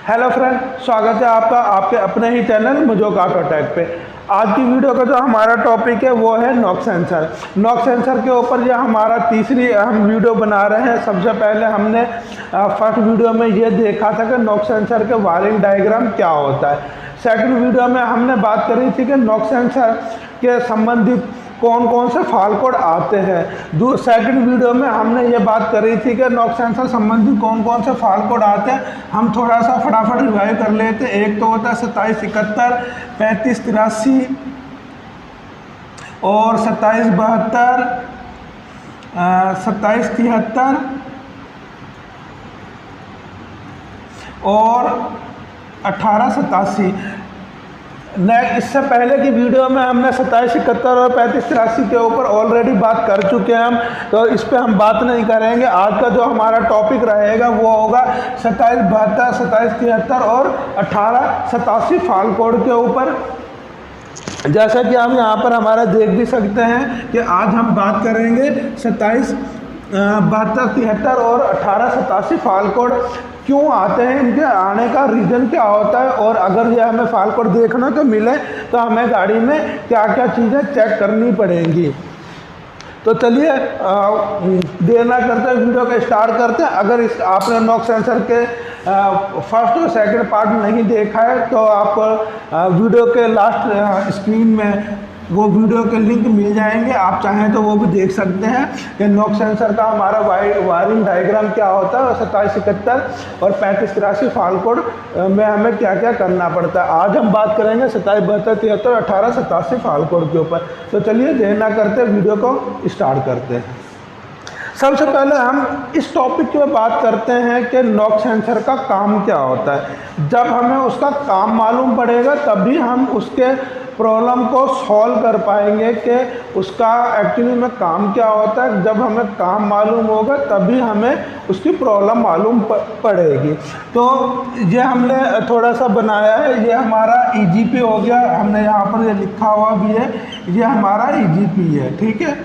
Hello friend, स्वागत है आपका आपके अपने ही चैनल मुझोक ऑटो टेक पे। आज की वीडियो का जो हमारा टॉपिक है वो है नॉक सेंसर। नॉक सेंसर के ऊपर ये हमारा तीसरी हम वीडियो बना रहे हैं। सबसे पहले हमने फर्स्ट वीडियो में ये देखा था कि नॉक सेंसर के वायरिंग डायग्राम क्या होता है। सेकंड वीडियो में हमने बात करी थी कि नॉक सेंसर के संबंधित कौन कौन से फॉल्ट कोड आते हैं। सेकंड वीडियो में हमने ये बात करी थी कि नॉक सेंसर संबंधित कौन कौन से फॉल्ट कोड आते हैं। हम थोड़ा सा फटाफट रिवाइव कर लेते हैं। एक तो होता है 2771, 3583 और 2772, 2773 और 1887। इससे पहले की वीडियो में हमने 2771 और 3583 के ऊपर ऑलरेडी बात कर चुके हैं हम, तो इस पे हम बात नहीं करेंगे। आज का जो हमारा टॉपिक रहेगा वो होगा 2772, 2773 और 1887 फॉल्ट कोड के ऊपर। जैसा कि हम यहाँ पर हमारा देख भी सकते हैं कि आज हम बात करेंगे 2772, 73 और 1887 फॉल्ट कोड क्यों आते हैं, इनके आने का रीज़न क्या होता है, और अगर ये हमें फॉल्ट कोड देखना तो मिले तो हमें गाड़ी में क्या क्या चीज़ें चेक करनी पड़ेंगी। तो चलिए देर ना करते वीडियो को स्टार्ट करते हैं। अगर आपने नॉक सेंसर के फर्स्ट और सेकंड पार्ट नहीं देखा है तो आप वीडियो के लास्ट स्क्रीन में वो वीडियो के लिंक मिल जाएंगे, आप चाहें तो वो भी देख सकते हैं कि नॉक सेंसर का हमारा वायरिंग डायग्राम क्या होता है और 2771 और 3583 फॉल्ट कोड में हमें क्या क्या करना पड़ता है। आज हम बात करेंगे 2772, 73, 1887 फॉल्ट कोड के ऊपर। तो चलिए देर ना करते वीडियो को स्टार्ट करते हैं। सबसे पहले हम इस टॉपिक पे बात करते हैं कि नॉक सेंसर का काम क्या होता है। जब हमें उसका काम मालूम पड़ेगा तभी हम उसके प्रॉब्लम को सॉल्व कर पाएंगे कि उसका एक्चुअली में काम क्या होता है। जब हमें काम मालूम होगा तभी हमें उसकी प्रॉब्लम मालूम पड़ेगी। तो ये हमने थोड़ा सा बनाया है, ये हमारा EGP हो गया, हमने यहाँ पर ये लिखा हुआ भी है, ये हमारा EGP है, ठीक है।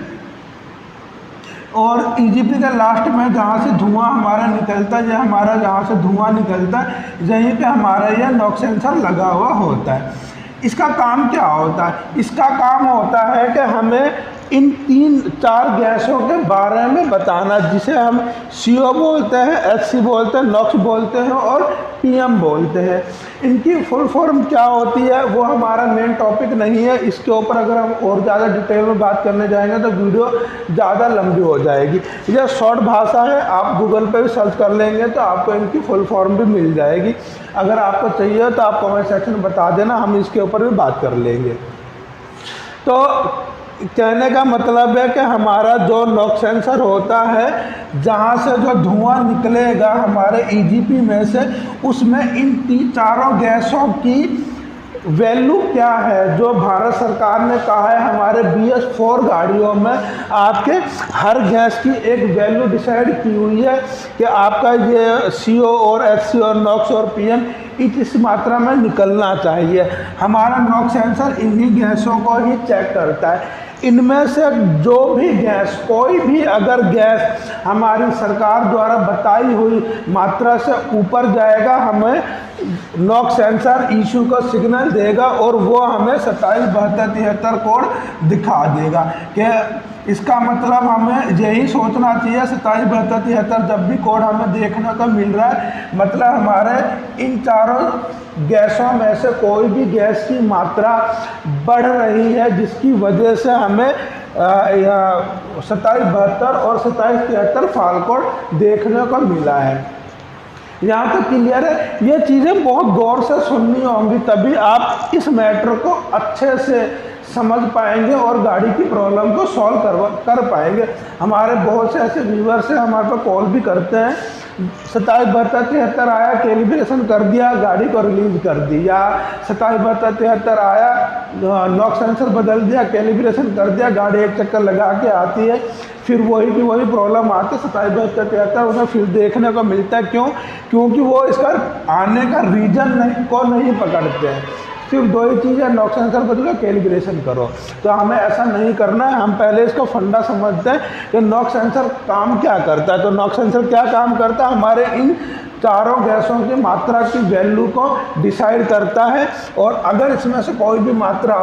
और EGP के लास्ट में जहाँ से धुआं हमारा निकलता है, ये हमारा जहाँ से धुआं निकलता है यहीं पे हमारा यह नॉक सेंसर लगा हुआ होता है। इसका काम क्या होता है? इसका काम होता है कि हमें इन 3-4 गैसों के बारे में बताना, जिसे हम CO बोलते हैं, HC बोलते हैं, NOx बोलते हैं और PM बोलते हैं। इनकी फुल फॉर्म क्या होती है वो हमारा मेन टॉपिक नहीं है। इसके ऊपर अगर हम और ज़्यादा डिटेल में बात करने जाएंगे तो वीडियो ज़्यादा लंबी हो जाएगी। यह शॉर्ट भाषा है, आप गूगल पे भी सर्च कर लेंगे तो आपको इनकी फुल फॉर्म भी मिल जाएगी। अगर आपको चाहिए तो आप कमेंट सेक्शन में बता देना, हम इसके ऊपर भी बात कर लेंगे। तो कहने का मतलब है कि हमारा जो नॉक सेंसर होता है, जहाँ से जो धुआं निकलेगा हमारे EGP में से, उसमें इन चारों गैसों की वैल्यू क्या है। जो भारत सरकार ने कहा है हमारे BS4 गाड़ियों में आपके हर गैस की एक वैल्यू डिसाइड की हुई है कि आपका ये CO और HC और NOx और PM इस मात्रा में निकलना चाहिए। हमारा नॉक सेंसर इन्हीं गैसों को ही चेक करता है। इनमें से जो भी गैस, कोई भी अगर गैस हमारी सरकार द्वारा बताई हुई मात्रा से ऊपर जाएगा, हमें नॉक सेंसर इशू का सिग्नल देगा और वो हमें 2772, 73 कोड दिखा देगा। कि इसका मतलब हमें यही सोचना चाहिए 2772, 73 जब भी कोड हमें देखने को मिल रहा है, मतलब हमारे इन चारों गैसों में से कोई भी गैस की मात्रा बढ़ रही है, जिसकी वजह से हमें 2772 और 2773 फॉल्ट कोड देखने को मिला है। यहाँ तक क्लियर है? ये चीज़ें बहुत गौर से सुननी होंगी, तभी आप इस मैटर को अच्छे से समझ पाएंगे और गाड़ी की प्रॉब्लम को सॉल्व कर पाएंगे। हमारे बहुत से ऐसे व्यूअर्स हैं, हमारे पास कॉल भी करते हैं, 2772, 73 आया, कैलिब्रेशन कर दिया, गाड़ी को रिलीज कर दी, या 2772, 73 आया, नॉक सेंसर बदल दिया, कैलिब्रेशन कर दिया, गाड़ी एक चक्कर लगा के आती है, फिर वही की वही प्रॉब्लम आती है 2772, 73 उन्हें फिर देखने को मिलता है। क्यों? क्योंकि वो इसका आने का रीज़न नहीं पकड़ते हैं। सिर्फ दो ही चीज़ है, नॉक सेंसर बदलो, कैलिब्रेशन करो। तो हमें ऐसा नहीं करना है, हम पहले इसको फंडा समझते हैं कि नॉक सेंसर काम क्या करता है। तो नॉक सेंसर क्या काम करता है, हमारे इन चारों गैसों की मात्रा की वैल्यू को डिसाइड करता है। और अगर इसमें से कोई भी मात्रा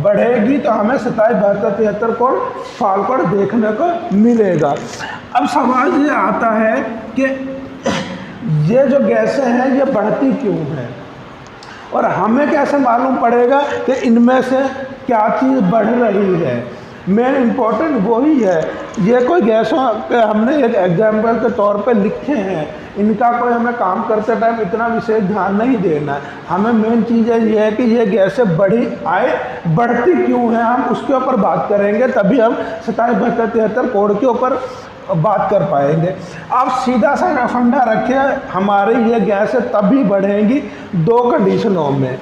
बढ़ेगी तो हमें 2772 कोड फाल्ट कोड देखने को मिलेगा। अब सवाल ये आता है कि ये जो गैसें हैं ये बढ़ती क्यों हैं, और हमें कैसे मालूम पड़ेगा कि इनमें से क्या चीज़ बढ़ रही है। मेन इम्पोर्टेंट वही है। ये कोई गैसों हमने एक एग्जाम्पल के तौर पे लिखे हैं, इनका कोई हमें काम करते टाइम इतना विशेष ध्यान नहीं देना है। हमें मेन चीज़ ये है कि ये गैसें बढ़ती क्यों हैं, हम उसके ऊपर बात करेंगे, तभी हम 2772 कोड के ऊपर बात कर पाएंगे। आप सीधा सा फंडा रखिए, हमारी ये गैसें तभी बढ़ेंगी दो कंडीशनों में।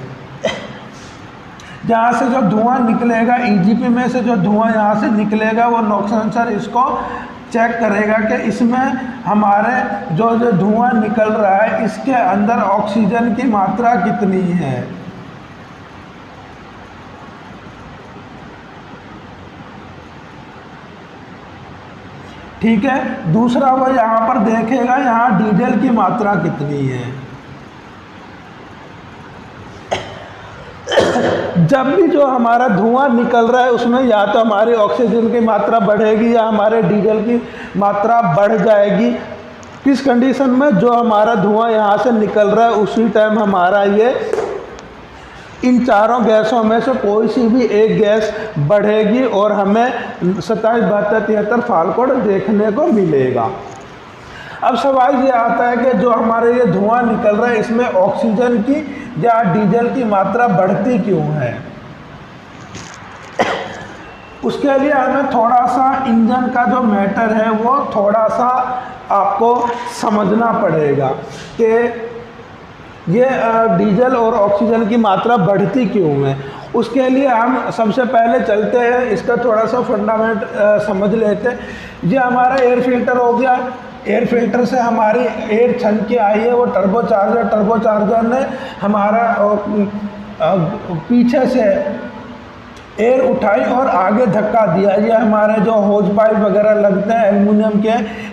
जहाँ से जो धुआं निकलेगा, ईजीपी में से जो धुआं यहाँ से निकलेगा, वो नॉक्स सेंसर इसको चेक करेगा कि इसमें हमारे जो धुआं निकल रहा है इसके अंदर ऑक्सीजन की मात्रा कितनी है। ठीक है। दूसरा वो यहाँ पर देखेगा यहाँ डीजल की मात्रा कितनी है। जब भी जो हमारा धुआं निकल रहा है उसमें या तो हमारी ऑक्सीजन की मात्रा बढ़ेगी या हमारे डीजल की मात्रा बढ़ जाएगी। किस कंडीशन में, जो हमारा धुआं यहाँ से निकल रहा है उसी टाइम हमारा ये इन चारों गैसों में से कोई सी भी एक गैस बढ़ेगी और हमें 2772 फाल्ट कोड देखने को मिलेगा। अब सवाल ये आता है कि जो हमारे ये धुआं निकल रहा है इसमें ऑक्सीजन की या डीजल की मात्रा बढ़ती क्यों है। उसके लिए हमें थोड़ा सा इंजन का जो मैटर है वो थोड़ा सा आपको समझना पड़ेगा कि ये डीजल और ऑक्सीजन की मात्रा बढ़ती क्यों है। उसके लिए हम सबसे पहले चलते हैं, इसका थोड़ा सा फंडामेंट समझ लेते हैं। ये हमारा एयर फिल्टर हो गया, एयर फिल्टर से हमारी एयर छन के आई है, वो टर्बोचार्जर ने हमारा पीछे से एयर उठाई और आगे धक्का दिया। ये हमारे जो होज पाइप वगैरह लगते हैं एल्युमिनियम के,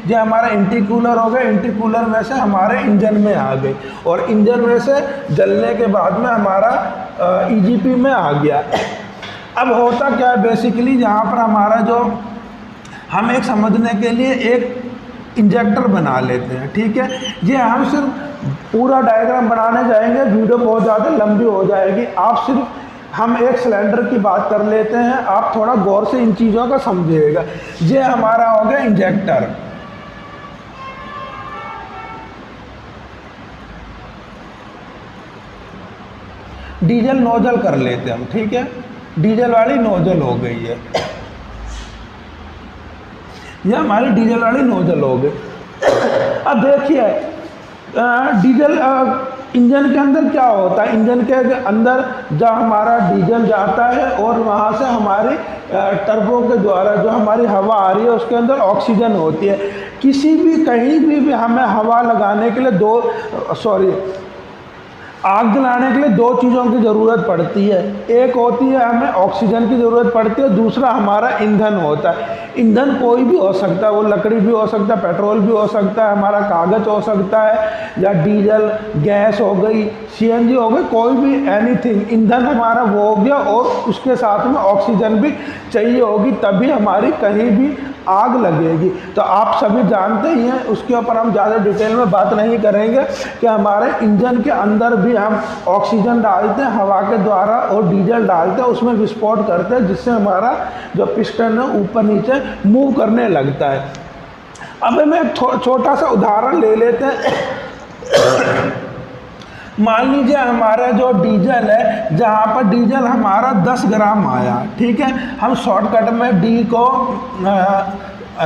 ये हमारा इंटीकूलर हो गया, इंटीकूलर में से हमारे इंजन में आ गए और इंजन में से जलने के बाद में हमारा ईजीपी में आ गया। अब होता क्या है बेसिकली, यहाँ पर हमारा जो हम एक समझने के लिए एक इंजेक्टर बना लेते हैं। ठीक है, ये हम सिर्फ पूरा डायग्राम बनाने जाएंगे, वीडियो बहुत ज़्यादा लंबी हो जाएगी। आप सिर्फ हम एक सिलेंडर की बात कर लेते हैं, आप थोड़ा गौर से इन चीज़ों का समझिएगा। ये हमारा हो गया इंजेक्टर। डीजल नोजल कर लेते हैं हम। ठीक है, डीजल वाली नोजल हो गई है, यह हमारी डीजल वाली नोजल हो गई। अब देखिए डीजल इंजन के अंदर क्या होता है, इंजन के अंदर जब हमारा डीजल जाता है और वहाँ से हमारी टर्बो के द्वारा जो हमारी हवा आ रही है उसके अंदर ऑक्सीजन होती है। किसी भी कहीं भी हमें हवा लगाने के लिए आग जलाने के लिए दो चीज़ों की ज़रूरत पड़ती है। एक होती है हमें ऑक्सीजन की ज़रूरत पड़ती है, दूसरा हमारा ईंधन होता है। ईंधन कोई भी हो सकता है, वो लकड़ी भी हो सकता है, पेट्रोल भी हो सकता है, हमारा कागज़ हो सकता है, या डीजल गैस हो गई, सीएनजी हो गई, कोई भी एनीथिंग ईंधन हमारा वो हो गया। और उसके साथ में ऑक्सीजन भी चाहिए होगी, तभी हमारी कहीं भी आग लगेगी। तो आप सभी जानते ही हैं, उसके ऊपर हम ज़्यादा डिटेल में बात नहीं करेंगे कि हमारे इंजन के अंदर भी हम ऑक्सीजन डालते हैं हवा के द्वारा और डीजल डालते हैं, उसमें विस्फोट करते हैं, जिससे हमारा जो पिस्टन है ऊपर नीचे मूव करने लगता है। अब मैं एक छोटा सा उदाहरण ले लेते हैं। मान लीजिए हमारा जो डीजल है, जहाँ पर डीजल हमारा 10 ग्राम आया, ठीक है, हम शॉर्टकट में डी को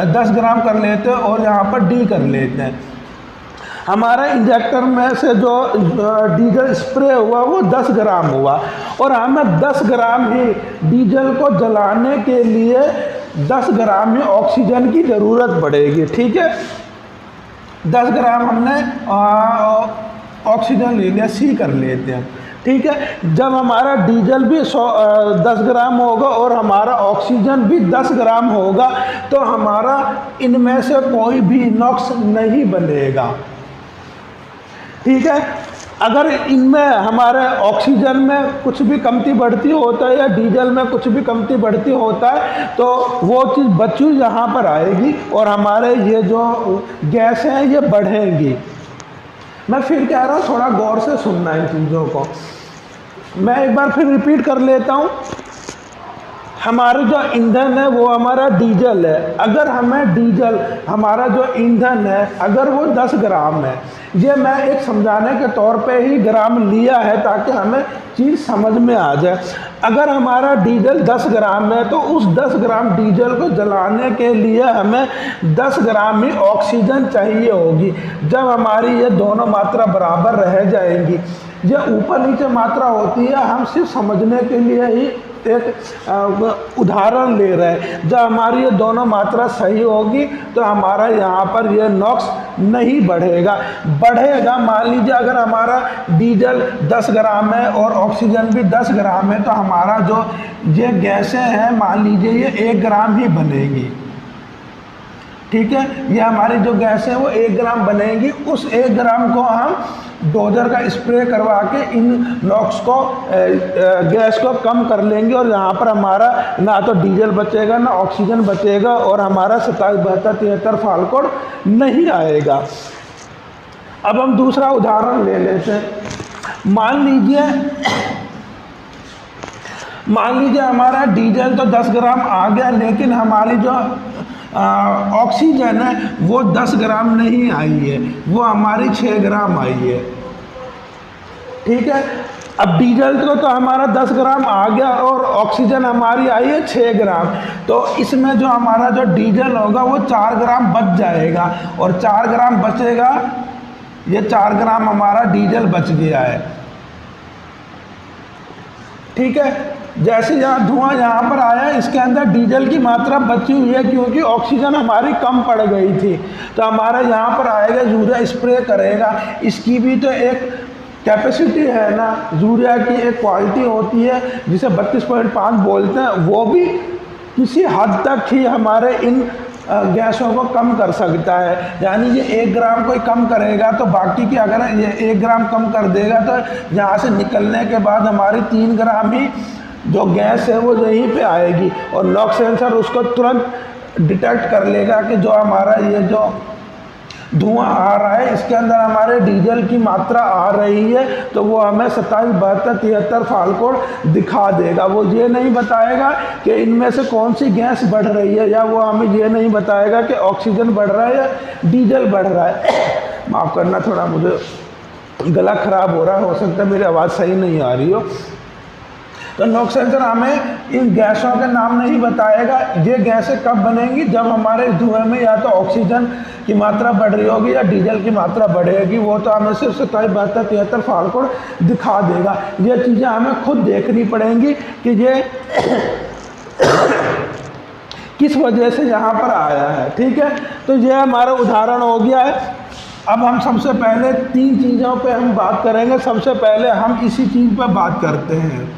10 ग्राम कर लेते हैं और यहाँ पर डी कर लेते हैं। हमारा इंजेक्टर में से जो डीजल स्प्रे हुआ वो 10 ग्राम हुआ और हमें 10 ग्राम ही डीजल को जलाने के लिए 10 ग्राम ही ऑक्सीजन की ज़रूरत पड़ेगी। ठीक है, 10 ग्राम हमने ऑक्सीजन ले लिया, सी कर लेते हैं। ठीक है, जब हमारा डीजल भी 10 ग्राम होगा और हमारा ऑक्सीजन भी 10 ग्राम होगा तो हमारा इनमें से कोई भी नुक्स नहीं बनेगा। ठीक है। अगर इनमें हमारे ऑक्सीजन में कुछ भी कमती बढ़ती होता है या डीजल में कुछ भी कमती बढ़ती होता है तो वो चीज़ बची यहाँ पर आएगी और हमारे ये जो गैस हैं ये बढ़ेंगी। मैं फिर कह रहा हूँ थोड़ा गौर से सुनना इन चीज़ों को। मैं एक बार फिर रिपीट कर लेता हूँ। हमारा जो ईंधन है वो हमारा डीजल है। अगर हमें डीजल हमारा जो ईंधन है अगर वो 10 ग्राम है, ये मैं एक समझाने के तौर पे ही ग्राम लिया है ताकि हमें चीज़ समझ में आ जाए। अगर हमारा डीजल 10 ग्राम है तो उस 10 ग्राम डीजल को जलाने के लिए हमें 10 ग्राम ही ऑक्सीजन चाहिए होगी। जब हमारी ये दोनों मात्रा बराबर रह जाएंगी, ये ऊपर नीचे मात्रा होती है, हम सिर्फ समझने के लिए ही एक उदाहरण ले रहे हैं। जब हमारी ये दोनों मात्रा सही होगी तो हमारा यहाँ पर ये नॉक्स नहीं बढ़ेगा। बढ़ेगा, मान लीजिए अगर हमारा डीजल 10 ग्राम है और ऑक्सीजन भी 10 ग्राम है तो हमारा जो ये गैसें हैं मान लीजिए ये 1 ग्राम ही बनेगी। ठीक है, ये हमारी जो गैस है वो 1 ग्राम बनेगी। उस 1 ग्राम को हम डोजर का स्प्रे करवा के इन नॉक्स को गैस को कम कर लेंगे और यहाँ पर हमारा ना तो डीजल बचेगा ना ऑक्सीजन बचेगा और हमारा 27, 72, 73 फाल्कोड नहीं आएगा। अब हम दूसरा उदाहरण ले लेते हैं। मान लीजिए हमारा डीजल तो 10 ग्राम आ गया लेकिन हमारी जो ऑक्सीजन है वो 10 ग्राम नहीं आई है, वो हमारी 6 ग्राम आई है। ठीक है, अब डीजल तो हमारा 10 ग्राम आ गया और ऑक्सीजन हमारी आई है 6 ग्राम, तो इसमें जो हमारा जो डीजल होगा वो 4 ग्राम बच जाएगा और 4 ग्राम बचेगा, ये 4 ग्राम हमारा डीजल बच गया है। ठीक है, जैसे यहाँ धुआं यहाँ पर आया इसके अंदर डीजल की मात्रा बची हुई है क्योंकि ऑक्सीजन हमारी कम पड़ गई थी, तो हमारा यहाँ पर आएगा यूरिया स्प्रे करेगा। इसकी भी तो एक कैपेसिटी है ना, यूरिया की एक क्वालिटी होती है जिसे 32.5 बोलते हैं, वो भी किसी हद तक ही हमारे इन गैसों को कम कर सकता है। यानी ये 1 ग्राम कोई कम करेगा तो बाकी की अगर ये 1 ग्राम कम कर देगा तो यहाँ से निकलने के बाद हमारी 3 ग्राम ही जो गैस है वो यहीं पे आएगी और नॉक्स सेंसर उसको तुरंत डिटेक्ट कर लेगा कि जो हमारा ये जो धुआं आ रहा है इसके अंदर हमारे डीजल की मात्रा आ रही है, तो वो हमें 27, 72, 73 फाल्कोड दिखा देगा। वो ये नहीं बताएगा कि इनमें से कौन सी गैस बढ़ रही है या वो हमें ये नहीं बताएगा कि ऑक्सीजन बढ़ रहा है या डीजल बढ़ रहा है। माफ़ करना, थोड़ा मुझे गला ख़राब हो रहा है, हो सकता है मेरी आवाज़ सही नहीं आ रही हो। तो नॉक्स सेंसर हमें इन गैसों के नाम नहीं बताएगा। ये गैसें कब बनेंगी, जब हमारे धुएं में या तो ऑक्सीजन की मात्रा बढ़ रही होगी या डीजल की मात्रा बढ़ेगी। वो तो हमें सिर्फ 27, 72, 73 फाल्कोड दिखा देगा। ये चीज़ें हमें खुद देखनी पड़ेंगी कि ये किस वजह से यहाँ पर आया है। ठीक है, तो ये हमारा उदाहरण हो गया है। अब हम सबसे पहले 3 चीज़ों पे हम बात करेंगे। सबसे पहले हम इसी चीज़ पर बात करते हैं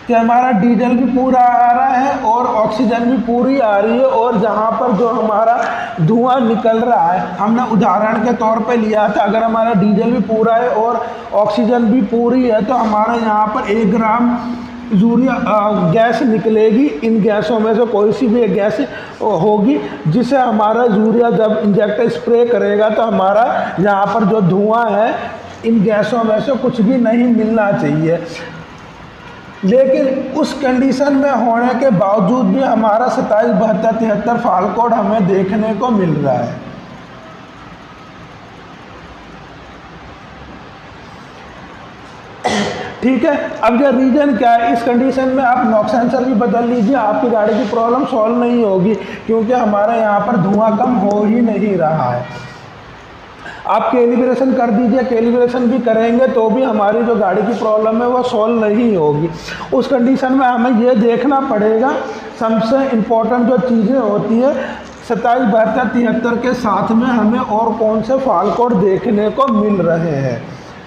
कि हमारा डीजल भी पूरा आ रहा है और ऑक्सीजन भी पूरी आ रही है और जहाँ पर जो हमारा धुआं निकल रहा है, हमने उदाहरण के तौर पे लिया था, अगर हमारा डीजल भी पूरा है और ऑक्सीजन भी पूरी है तो हमारा यहाँ पर 1 ग्राम यूरिया गैस निकलेगी। इन गैसों में से कोई सी भी एक गैस होगी जिसे हमारा यूरिया जब इंजेक्टर स्प्रे करेगा तो हमारा यहाँ पर जो धुआं है इन गैसों में से कुछ भी नहीं मिलना चाहिए। लेकिन उस कंडीशन में होने के बावजूद भी हमारा 27, 72, 73 फाल्कोड हमें देखने को मिल रहा है। ठीक है, अब ये रीज़न क्या है, इस कंडीशन में आप नॉक्स सेंसर भी बदल लीजिए, आपकी गाड़ी की प्रॉब्लम सॉल्व नहीं होगी क्योंकि हमारे यहाँ पर धुआं कम हो ही नहीं रहा है। आप कैलिब्रेशन कर दीजिए, कैलिब्रेशन भी करेंगे तो भी हमारी जो गाड़ी की प्रॉब्लम है वो सॉल्व नहीं होगी। उस कंडीशन में हमें ये देखना पड़ेगा, सबसे इम्पोर्टेंट जो चीज़ें होती है 27, 72, 73 के साथ में हमें और कौन से फाल्कोड देखने को मिल रहे हैं।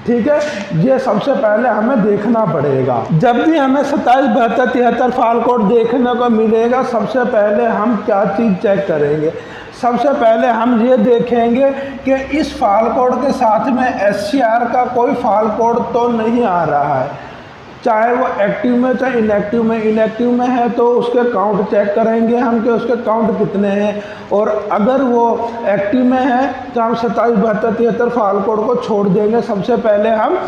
ठीक है, ये सबसे पहले हमें देखना पड़ेगा। जब भी हमें 27, 72, 73 फाल्कोड देखने को मिलेगा, सबसे पहले हम क्या चीज़ चेक करेंगे। सबसे पहले हम ये देखेंगे कि इस फाल कोड के साथ में SCR का कोई फाल कोड तो नहीं आ रहा है, चाहे वो एक्टिव में चाहे इनएक्टिव में। इनएक्टिव में है तो उसके काउंट चेक करेंगे हम कि उसके काउंट कितने हैं, और अगर वो एक्टिव में है तो हम 27 72 73 फाल कोड को छोड़ देंगे। सबसे पहले हम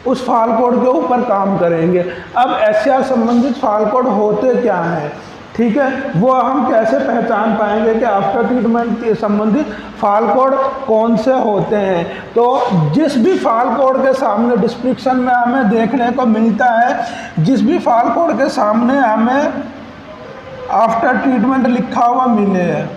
उस फाल कोड के ऊपर काम करेंगे। अब SCR संबंधित फाल कोड होते क्या हैं, ठीक है, वो हम कैसे पहचान पाएंगे कि आफ्टर ट्रीटमेंट के संबंधित फाल कोड कौन से होते हैं। तो जिस भी फाल कोड के सामने डिस्क्रिप्शन में हमें देखने को मिलता है, जिस भी फाल कोड के सामने हमें आफ्टर ट्रीटमेंट लिखा हुआ मिले,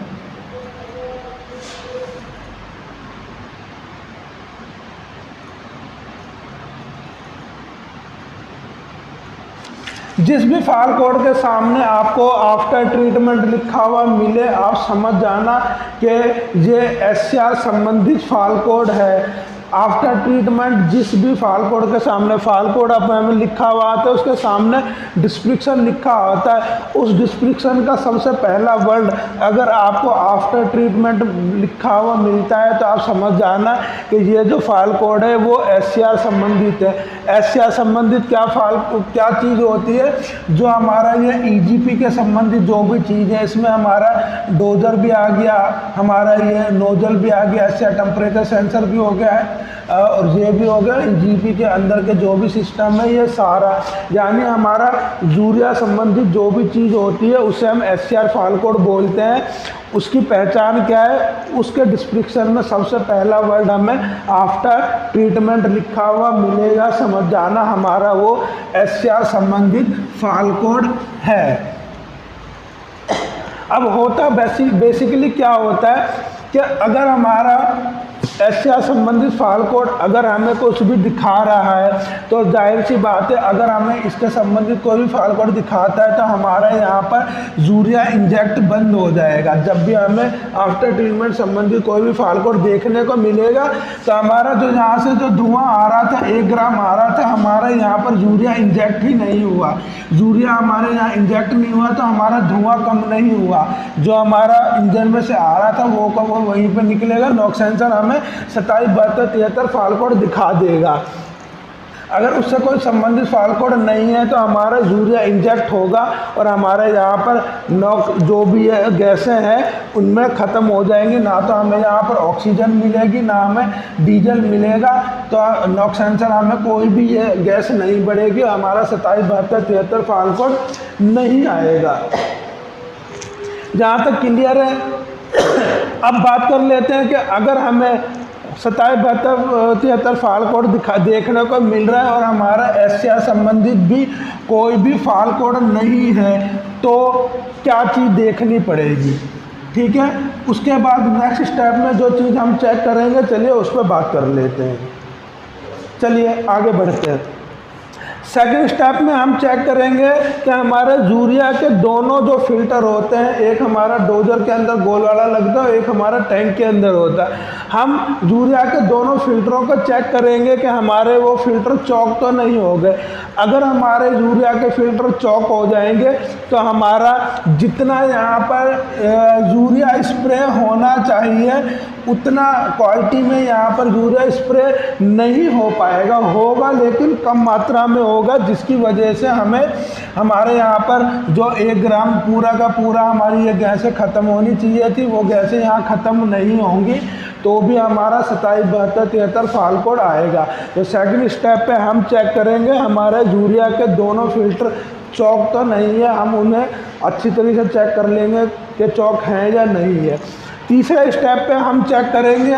जिस भी फाल कोड के सामने आपको आफ्टर ट्रीटमेंट लिखा हुआ मिले, आप समझ जाना कि ये SCR संबंधित फाल कोड है। आफ्टर ट्रीटमेंट जिस भी फाल कोड के सामने फाल कोड हमें लिखा हुआ आता है, उसके सामने डिस्क्रिप्शन लिखा होता है, उस डिस्क्रिप्शन का सबसे पहला वर्ड अगर आपको आफ्टर ट्रीटमेंट लिखा हुआ मिलता है तो आप समझ जाना कि ये जो फाल कोड है वो SCR संबंधित है। SCR संबंधित क्या चीज़ होती है, जो हमारा ये EGP के संबंधित जो भी चीज़ है, इसमें हमारा डोजर भी आ गया, हमारा ये नोजल भी आ गया, SCR टेम्परेचर सेंसर भी हो गया है, और ये भी हो गया EGP के अंदर के जो भी सिस्टम है, ये सारा, यानी हमारा यूरिया संबंधित जो भी चीज़ होती है उसे हम SCR फाल कोड बोलते हैं। उसकी पहचान क्या है, उसके डिस्क्रिप्शन में सबसे पहला वर्ड हमें आफ्टर ट्रीटमेंट लिखा हुआ मिलेगा, समझ जाना हमारा वो SCR संबंधित फाल कोड है। अब होता बेसिकली क्या होता है कि अगर हमारा SCR संबंधित फाल कोड अगर हमें कुछ भी दिखा रहा है तो जाहिर सी बात है, अगर हमें इसके संबंधित कोई भी फाल कोड दिखाता है तो हमारा यहाँ पर यूरिया इंजेक्ट बंद हो जाएगा। जब भी हमें आफ्टर ट्रीटमेंट संबंधित कोई भी फाल कोड देखने को मिलेगा तो हमारा जो यहाँ से जो धुआं आ रहा था 1 ग्राम आ रहा था, हमारा यहाँ पर यूरिया इंजेक्ट ही नहीं हुआ। यूरिया हमारे यहाँ इंजेक्ट नहीं हुआ तो हमारा धुआं कम नहीं हुआ, जो हमारा इंजन में से आ रहा था वो कब वहीं पर निकलेगा। नॉक सेंसर हमें 27 72 73 फाल कोड दिखा देगा। अगर उससे कोई संबंधित फाल कोड नहीं है तो हमारा यूरिया इंजेक्ट होगा और हमारे यहाँ पर नॉक जो भी है गैसें हैं उनमें ख़त्म हो जाएंगी, ना तो हमें यहाँ पर ऑक्सीजन मिलेगी ना हमें डीजल मिलेगा। तो नॉक सेंसर हमें कोई भी ये गैस नहीं बढ़ेगी, हमारा 27 72 73 फाल कोड नहीं आएगा। जहाँ तक क्लियर है। अब बात कर लेते हैं कि अगर हमें 27 72 73 फाल कोड देखने को मिल रहा है और हमारा SCR संबंधित भी कोई भी फाल कोड नहीं है तो क्या चीज़ देखनी पड़ेगी, ठीक है। उसके बाद नेक्स्ट स्टेप में जो चीज़ हम चेक करेंगे, चलिए उस पर बात कर लेते हैं। चलिए आगे बढ़ते हैं। सेकेंड स्टेप में हम चेक करेंगे कि हमारे यूरिया के दोनों जो फिल्टर होते हैं, एक हमारा डोजर के अंदर गोल वाला लगता है, एक हमारा टैंक के अंदर होता है। हम यूरिया के दोनों फिल्टरों को चेक करेंगे कि हमारे वो फिल्टर चौक तो नहीं हो गए। अगर हमारे यूरिया के फिल्टर चौक हो जाएंगे तो हमारा जितना यहाँ पर यूरिया स्प्रे होना चाहिए उतना क्वालिटी में यहाँ पर यूरिया स्प्रे नहीं हो पाएगा, होगा लेकिन कम मात्रा में होगा, जिसकी वजह से हमें हमारे यहाँ पर जो 1 ग्राम पूरा का पूरा हमारी ये गैसें ख़त्म होनी चाहिए थी वो गैसें यहाँ ख़त्म नहीं होंगी, तो भी हमारा 27 72 73 फाल कोड आएगा। तो सेकंड स्टेप पे हम चेक करेंगे हमारे यूरिया के दोनों फिल्टर चौक तो नहीं है, हम उन्हें अच्छी तरीके से चेक कर लेंगे कि चौक हैं या नहीं है। तीसरे स्टेप पे हम चेक करेंगे,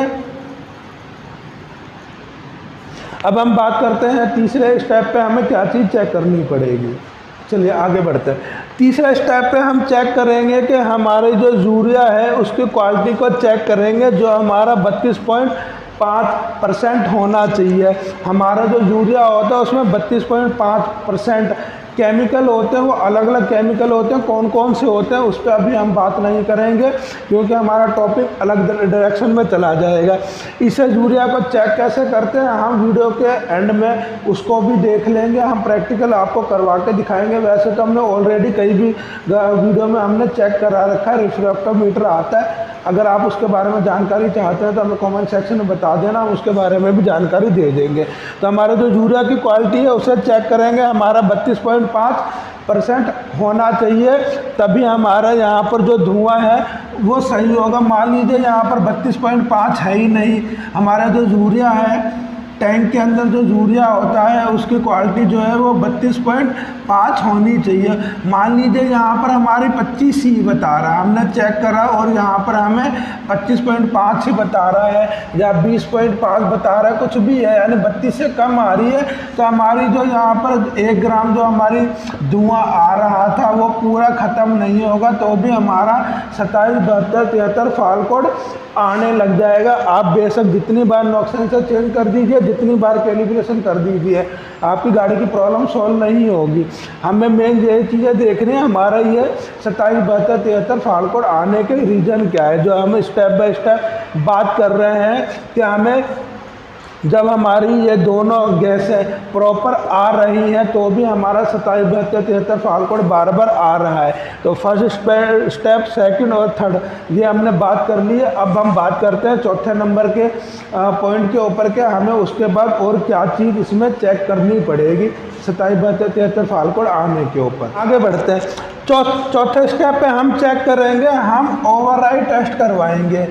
अब हम बात करते हैं तीसरे स्टेप पे हमें क्या चीज़ चेक करनी पड़ेगी। चलिए आगे बढ़ते हैं। तीसरे स्टेप पे हम चेक करेंगे कि हमारे जो यूरिया है उसकी क्वालिटी को चेक करेंगे, जो हमारा 32.5% होना चाहिए। हमारा जो यूरिया होता है उसमें 32.5% केमिकल होते हैं वो अलग अलग केमिकल होते हैं, कौन कौन से होते हैं उस पर अभी हम बात नहीं करेंगे क्योंकि हमारा टॉपिक अलग डायरेक्शन में चला जाएगा। इसे यूरिया को चेक कैसे करते हैं हम वीडियो के एंड में उसको भी देख लेंगे, हम प्रैक्टिकल आपको करवा के दिखाएंगे। वैसे तो हमने ऑलरेडी कई भी वीडियो में हमने चेक करा रखा है, रिफ्रैक्टोमीटर आता है। अगर आप उसके बारे में जानकारी चाहते हैं तो हमें कमेंट सेक्शन में बता देना, हम उसके बारे में भी जानकारी दे देंगे। तो हमारे जो यूरिया की क्वालिटी है उसे चेक करेंगे, हमारा 32.5% होना चाहिए, तभी हमारा यहाँ पर जो धुआं है वो सही होगा। मान लीजिए यहाँ पर 32.5 है ही नहीं, हमारा जो यूरिया है टैंक के अंदर जो यूरिया होता है उसकी क्वालिटी जो है वो 32.5 होनी चाहिए। मान लीजिए यहाँ पर हमारी 25 ही बता रहा है, हमने चेक करा और यहाँ पर हमें 25.5 ही बता रहा है या 20.5 बता रहा है, कुछ भी है, यानी 32 से कम आ रही है, तो हमारी जो यहाँ पर 1 ग्राम जो हमारी धुआं आ रहा था वो पूरा ख़त्म नहीं होगा, तो भी हमारा 27, 72, 73 फाल्ट कोड आने लग जाएगा। आप बेशक जितनी बार नॉक सेंसर चेंज कर दीजिए, जितनी बार कैलिब्रेशन कर दीजिए, आपकी गाड़ी की प्रॉब्लम सॉल्व नहीं होगी। हमें मेन यही चीज़ें देखनी है, हमारा ये 27, 72, 73 फाल्ट कोड आने के रीज़न क्या है, जो हम स्टेप बाय स्टेप बात कर रहे हैं कि हमें जब हमारी ये दोनों गैसें प्रॉपर आ रही हैं तो भी हमारा 27, 72, 73 फाल्ट कोड बार बार आ रहा है। तो फर्स्ट स्टेप, सेकंड और थर्ड ये हमने बात कर ली है। अब हम बात करते हैं चौथे नंबर के पॉइंट के ऊपर के, हमें उसके बाद और क्या चीज़ इसमें चेक करनी पड़ेगी 27, 72, 73 फाल्ट कोड आने के ऊपर। आगे बढ़ते हैं, चौथे स्टेप पे हम चेक करेंगे, हम ओवरराइड टेस्ट करवाएंगे।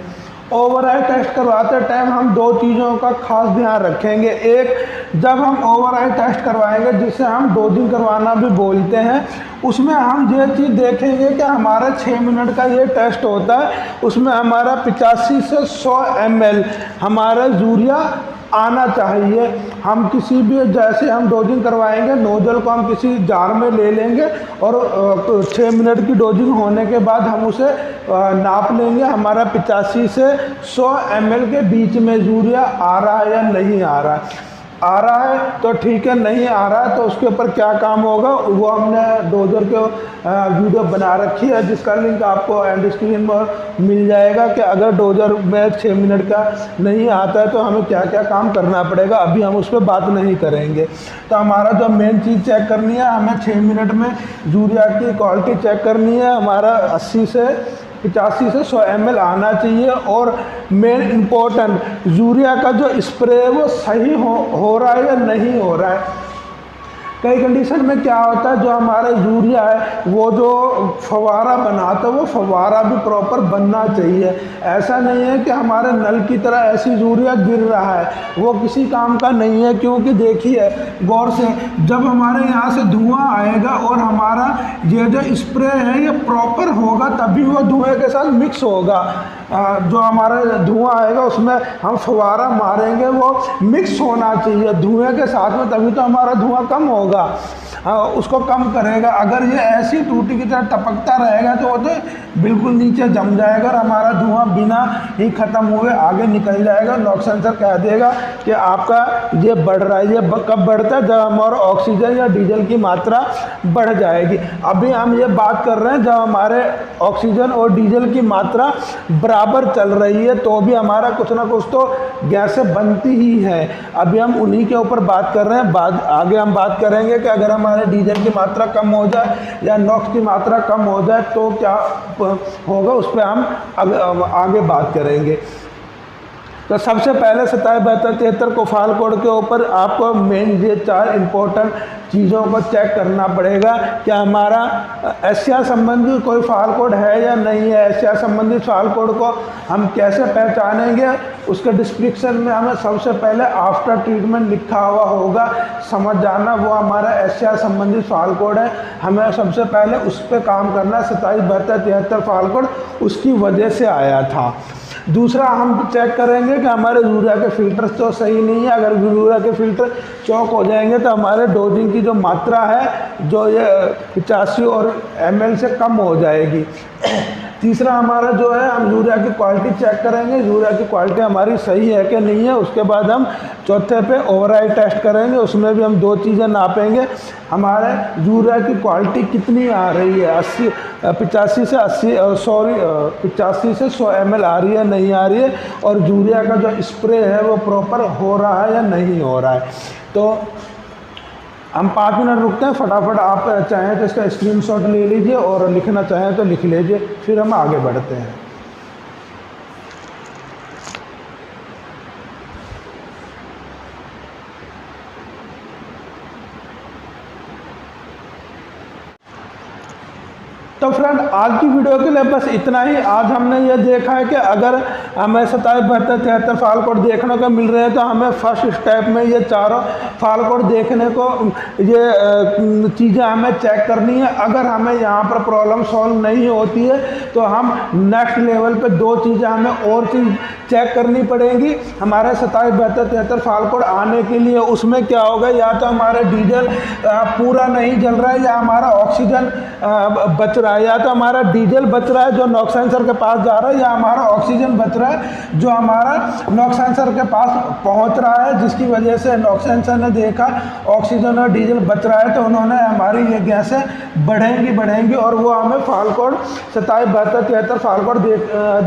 ओवरराइड टेस्ट करवाते टाइम हम 2 चीज़ों का खास ध्यान रखेंगे। एक, जब हम ओवरराइड टेस्ट करवाएंगे जिसे हम डोजिंग करवाना भी बोलते हैं, उसमें हम ये चीज़ देखेंगे कि हमारा 6 मिनट का ये टेस्ट होता है, उसमें हमारा 85 से 100 ml हमारा यूरिया आना चाहिए। हम किसी भी, जैसे हम डोजिंग करवाएंगे, नोजल को हम किसी जार में ले लेंगे और 6 मिनट की डोजिंग होने के बाद हम उसे नाप लेंगे, हमारा 85 से 100 ml के बीच में यूरिया आ रहा है या नहीं आ रहा है। आ रहा है तो ठीक है, नहीं आ रहा है तो उसके ऊपर क्या काम होगा वो हमने डोजर के वीडियो बना रखी है, जिसका लिंक आपको एंड स्क्रीन पर मिल जाएगा कि अगर डोजर में 6 मिनट का नहीं आता है तो हमें क्या क्या काम करना पड़ेगा। अभी हम उस पर बात नहीं करेंगे। तो हमारा जो मेन चीज़ चेक करनी है, हमें 6 मिनट में यूरिया की क्वालिटी चेक करनी है, हमारा 80 से 85 से 100 ml आना चाहिए। और मेन इम्पोर्टेंट, यूरिया का जो स्प्रे है वो सही हो रहा है या नहीं हो रहा है। कई कंडीशन में क्या होता है, जो हमारा यूरिया है वो जो फवारा बनाता है वो फवारा भी प्रॉपर बनना चाहिए। ऐसा नहीं है कि हमारे नल की तरह ऐसी यूरिया गिर रहा है, वो किसी काम का नहीं है। क्योंकि देखिए गौर से, जब हमारे यहाँ से धुआं आएगा और हमारा ये जो स्प्रे है ये प्रॉपर होगा तभी वो धुएँ के साथ मिक्स होगा। जो हमारा धुआं आएगा उसमें हम फवारा मारेंगे, वो मिक्स होना चाहिए धुएँ के साथ में, तभी तो हमारा धुआं कम होगा, उसको कम करेगा। अगर ये ऐसी टूटी की तरह टपकता रहेगा तो वो तो बिल्कुल नीचे जम जाएगा और हमारा धुआं बिना ही ख़त्म हुए आगे निकल जाएगा। नॉक सेंसर कह देगा कि आपका ये बढ़ रहा है। ये कब बढ़ता है, जब हमारा ऑक्सीजन या डीजल की मात्रा बढ़ जाएगी। अभी हम ये बात कर रहे हैं जब हमारे ऑक्सीजन और डीजल की मात्रा बराबर चल रही है तो भी हमारा कुछ ना कुछ तो गैसें बनती ही है। अभी हम उन्हीं के ऊपर बात कर रहे हैं। आगे हम बात करेंगे कि अगर हमारे डीजल की मात्रा कम हो जाए या नॉक्स की मात्रा कम हो जाए तो क्या होगा, उस पर हम आगे बात करेंगे। तो सबसे पहले 27, 72, 73 को फाल्ट कोड के ऊपर आपको मेन ये 4 इम्पोर्टेंट चीज़ों को चेक करना पड़ेगा। क्या हमारा एशिया संबंधित कोई फाल्ट कोड है या नहीं है। एशिया संबंधित फाल्ट कोड को हम कैसे पहचानेंगे, उसके डिस्क्रिप्शन में हमें सबसे पहले आफ्टर ट्रीटमेंट लिखा हुआ होगा, समझ जाना वो हमारा एशिया संबंधित फाल्ट कोड है। हमें सबसे पहले उस पर काम करना। 27, 72, 73 फाल्ट कोड उसकी वजह से आया था। दूसरा हम चेक करेंगे कि हमारे यूरिया के फिल्टर्स तो सही नहीं है। अगर यूरिया के फिल्टर चौक हो जाएंगे तो हमारे डोजिंग की जो मात्रा है जो ये 85 और ml से कम हो जाएगी। तीसरा हमारा जो है, हम यूरिया की क्वालिटी चेक करेंगे, यूरिया की क्वालिटी हमारी सही है कि नहीं है। उसके बाद हम चौथे पे ओवरराइड टेस्ट करेंगे, उसमें भी हम दो चीज़ें नापेंगे, हमारे यूरिया की क्वालिटी कितनी आ रही है, 85 से 100 ml आ रही है, नहीं आ रही है, और यूरिया का जो स्प्रे है वो प्रॉपर हो रहा है या नहीं हो रहा है। तो हम 5 मिनट रुकते हैं, फटाफट आप चाहें तो इसका स्क्रीनशॉट ले लीजिए और लिखना चाहें तो लिख लीजिए, फिर हम आगे बढ़ते हैं। तो फ्रेंड, आज की वीडियो के लिए बस इतना ही। आज हमने ये देखा है कि अगर हमें 27, 72, 73 फाल कोड देखने को मिल रहे हैं तो हमें फर्स्ट स्टेप में ये चारों फाल कोड देखने को, ये चीज़ें हमें चेक करनी है। अगर हमें यहाँ पर प्रॉब्लम सॉल्व नहीं होती है तो हम नेक्स्ट लेवल पे दो चीज़ें हमें और चीज़ चेक करनी पड़ेंगी। हमारे 27, 72, 73 फाल कोड आने के लिए उसमें क्या होगा, या तो हमारा डीजल पूरा नहीं जल रहा है, या हमारा ऑक्सीजन बच रहा है, या तो हमारा डीजल बच रहा है जो नॉक सेंसर के पास जा रहा है, या हमारा ऑक्सीजन बच रहा है जो हमारा नॉक सेंसर के पास पहुंच रहा है, जिसकी वजह से नॉक सेंसर ने देखा ऑक्सीजन और डीजल बच रहा है तो उन्होंने हमारी ये गैसें बढ़ेंगी और वो हमें फाल कोड 27, 72, 73 फाल कोड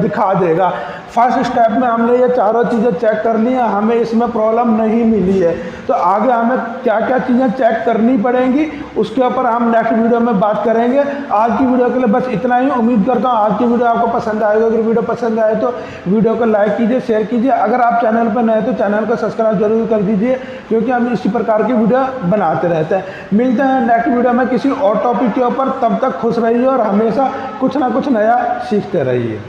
दिखा देगा। फर्स्ट स्टेप में हमने ये चारों चीज़ें चेक कर ली हैं, हमें इसमें प्रॉब्लम नहीं मिली है। तो आगे हमें क्या क्या चीज़ें चेक करनी पड़ेंगी उसके ऊपर हम नेक्स्ट वीडियो में बात करेंगे। आज की वीडियो के लिए बस इतना ही। उम्मीद करता हूँ आज की वीडियो आपको पसंद आएगी। अगर वीडियो पसंद आए तो वीडियो को लाइक कीजिए, शेयर कीजिए। अगर आप चैनल पर नए तो चैनल को सब्सक्राइब जरूर कर दीजिए, क्योंकि हम इसी प्रकार की वीडियो बनाते रहते हैं। मिलते हैं नेक्स्ट वीडियो में किसी और टॉपिक के ऊपर। तब तक खुश रहिए और हमेशा कुछ ना कुछ नया सीखते रहिए।